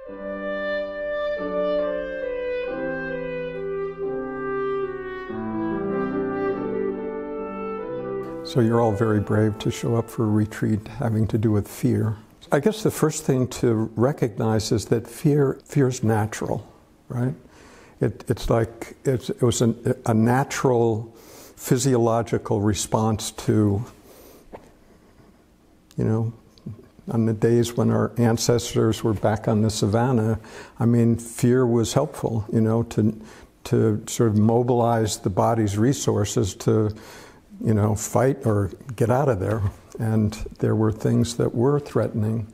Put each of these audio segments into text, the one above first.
So you're all very brave to show up for a retreat having to do with fear. I guess the first thing to recognize is that fear is natural, right? It was a natural physiological response to, on the days when our ancestors were back on the savannah, I mean, fear was helpful, to sort of mobilize the body's resources to, fight or get out of there. And there were things that were threatening.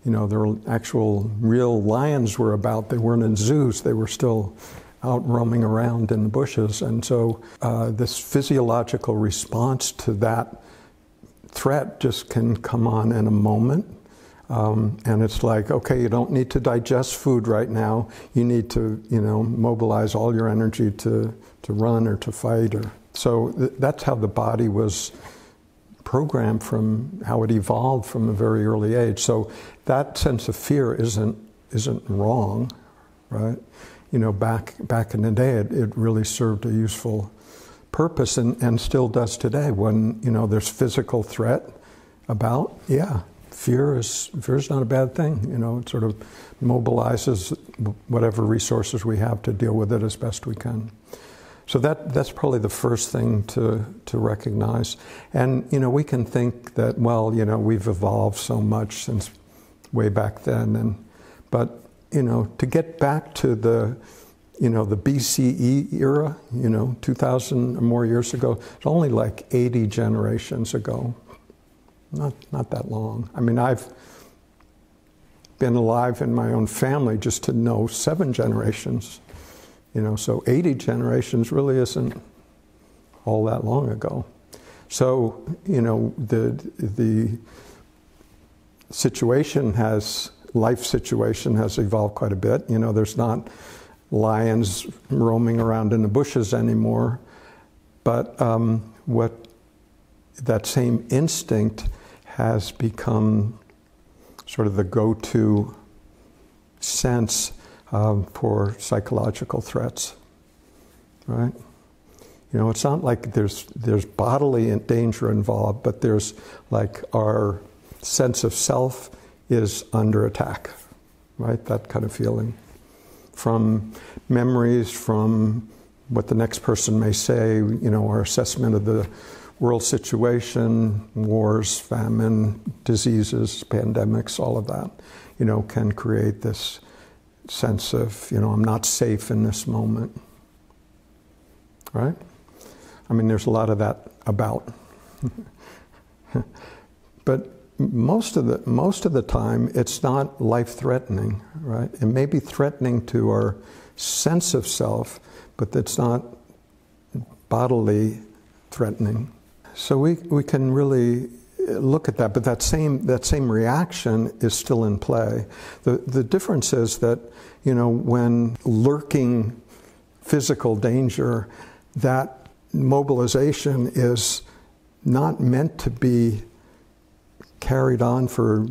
There were actual real lions were about. They weren't in zoos. They were still out roaming around in the bushes. And so this physiological response to that threat just can come on in a moment. And it's like, okay, you don't need to digest food right now. You need to, mobilize all your energy to run or to fight. So that's how the body was programmed, from how it evolved from a very early age. So that sense of fear isn't wrong, right? Back in the day, it really served a useful purpose, and still does today. When there's physical threat about, fear is not a bad thing. It sort of mobilizes whatever resources we have to deal with it as best we can. So that's probably the first thing to recognize. And, we can think that, well, we've evolved so much since way back then. But to get back to the BCE era, 2,000 or more years ago, it's only like 80 generations ago. Not that long. I mean, I've been alive in my own family just to know 7 generations. So 80 generations really isn't all that long ago. So, the life situation has evolved quite a bit. There's not lions roaming around in the bushes anymore. But that same instinct has become sort of the go-to sense for psychological threats, right? It's not like there's bodily danger involved, but there's like our sense of self is under attack, right? That kind of feeling. From memories, from what the next person may say, our assessment of the world situation, wars, famine, diseases, pandemics, all of that, can create this sense of, I'm not safe in this moment, right? I mean, there's a lot of that about. But most of the time, it's not life-threatening, right? It may be threatening to our sense of self, but it's not bodily threatening. So we can really look at that, but that same reaction is still in play. The difference is that, when lurking physical danger, that mobilization is not meant to be carried on for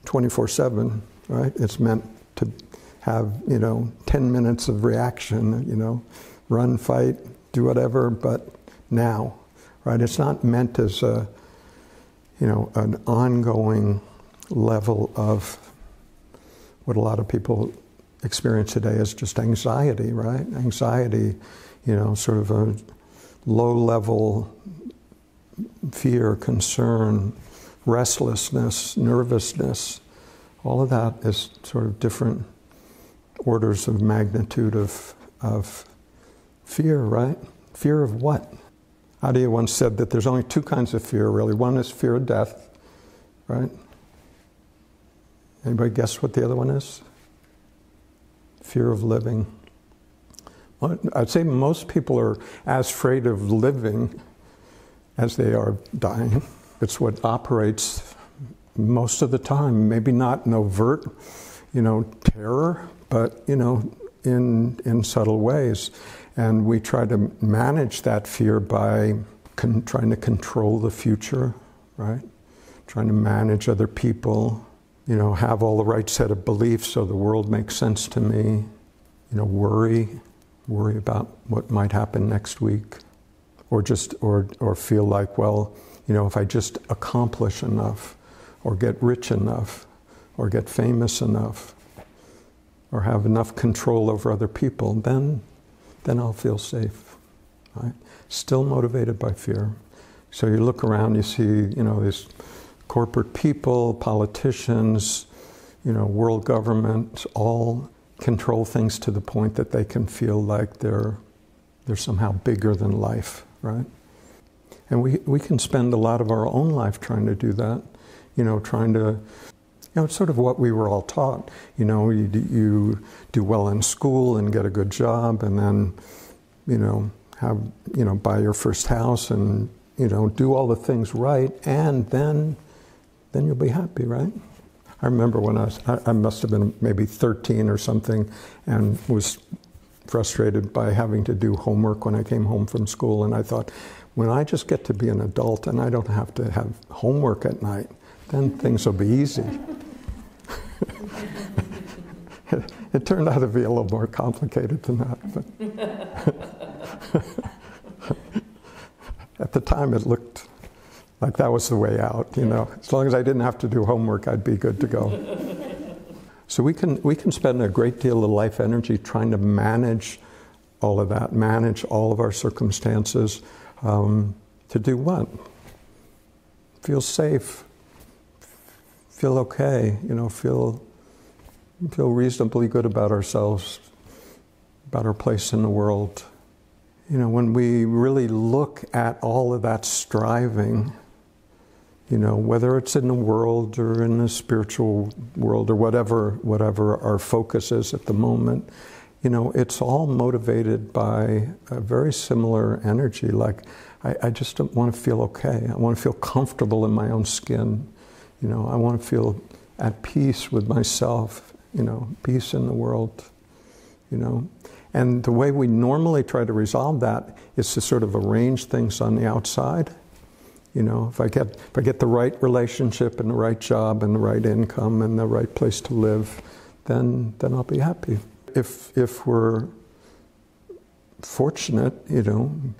24/7, right? It's meant to have, 10 minutes of reaction, run, fight, do whatever, but now, right? It's not meant as an ongoing level of what a lot of people experience today as just anxiety, right? Anxiety, sort of a low-level fear, concern, restlessness, nervousness. All of that is sort of different orders of magnitude of fear, right? Fear of what? Adia once said that there's only 2 kinds of fear, really. One is fear of death, right? Anybody guess what the other one is? Fear of living. Well, I'd say most people are as afraid of living as they are dying. It's what operates most of the time. Maybe not in overt, terror, but, in subtle ways. And we try to manage that fear by trying to control the future, right? Trying to manage other people, have all the right set of beliefs so the world makes sense to me. Worry about what might happen next week, or feel like, well, if I just accomplish enough, or get rich enough, or get famous enough, or have enough control over other people, then I'll feel safe. Right? Still motivated by fear. So you look around, you see, these corporate people, politicians, world governments, all control things to the point that they can feel like they're somehow bigger than life, right? And we can spend a lot of our own life trying to do that, trying to, it's sort of what we were all taught. You do well in school and get a good job, and then, buy your first house and, do all the things right, and then you'll be happy, right? I remember when I must have been maybe 13 or something, and was frustrated by having to do homework when I came home from school, and I thought, when I just get to be an adult and I don't have to have homework at night, then things will be easy. It turned out to be a little more complicated than that. But at the time, it looked like that was the way out. As long as I didn't have to do homework, I'd be good to go. So we can spend a great deal of life energy trying to manage all of that, manage all of our circumstances. To do what? Feel safe. Feel okay. Feel reasonably good about ourselves, about our place in the world. When we really look at all of that striving, whether it's in the world or in the spiritual world or whatever our focus is at the moment, it's all motivated by a very similar energy. Like, I just don't want to feel okay. I want to feel comfortable in my own skin. I want to feel at peace with myself, peace in the world, And the way we normally try to resolve that is to sort of arrange things on the outside. If I get the right relationship and the right job and the right income and the right place to live, then I'll be happy. If we're fortunate,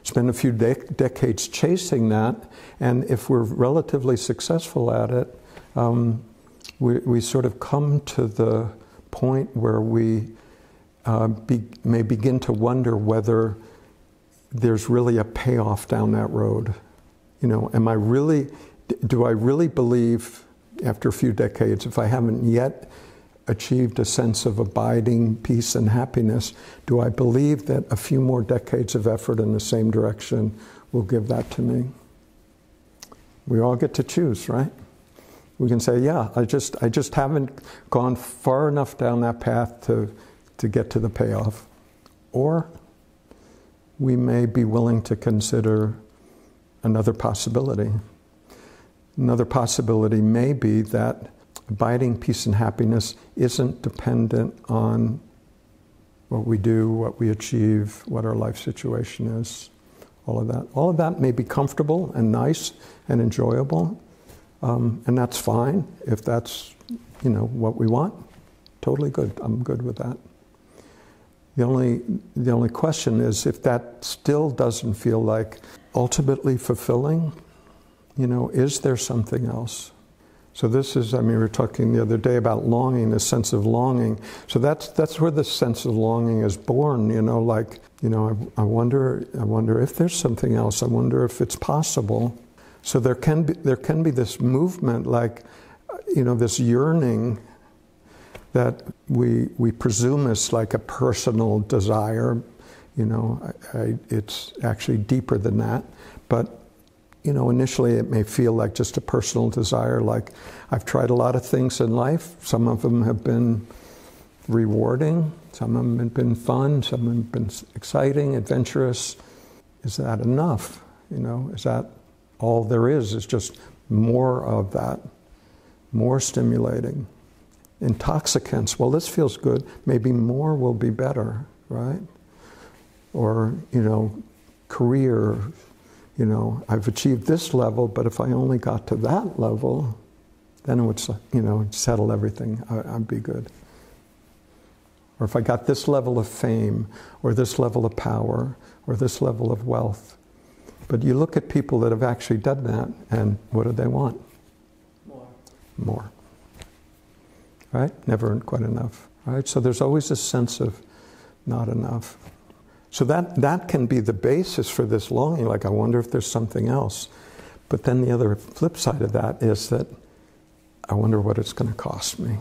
spend a few decades chasing that, and if we're relatively successful at it, we sort of come to the point where we may begin to wonder whether there's really a payoff down that road. Do I really believe, after a few decades, if I haven't yet achieved a sense of abiding peace and happiness, do I believe that a few more decades of effort in the same direction will give that to me? We all get to choose, right? We can say, yeah, I just haven't gone far enough down that path to get to the payoff. Or we may be willing to consider another possibility. Another possibility may be that abiding peace and happiness isn't dependent on what we do, what we achieve, what our life situation is, all of that. All of that may be comfortable and nice and enjoyable, and that's fine if that's, what we want. Totally good. I'm good with that. The only question is, if that still doesn't feel like ultimately fulfilling, is there something else? So this is, we were talking the other day about longing, the sense of longing. So that's where the sense of longing is born, I wonder if there's something else. I wonder if it's possible. So there can be this movement, this yearning that we presume is like a personal desire. It's actually deeper than that. But initially it may feel like just a personal desire, like I've tried a lot of things in life. Some of them have been rewarding, some of them have been fun, some have been exciting, adventurous. Is that enough? Is that all there is just more of that, more stimulating? Intoxicants, well, this feels good, maybe more will be better, right? Or, career, I've achieved this level, but if I only got to that level, then it would, you know, settle everything. I'd be good. Or if I got this level of fame, or this level of power, or this level of wealth. But you look at people that have actually done that, and what do they want? More. Right? Never quite enough. Right? So there's always a sense of not enough. So that can be the basis for this longing, like I wonder if there's something else. But then the other flip side of that is that I wonder what it's going to cost me.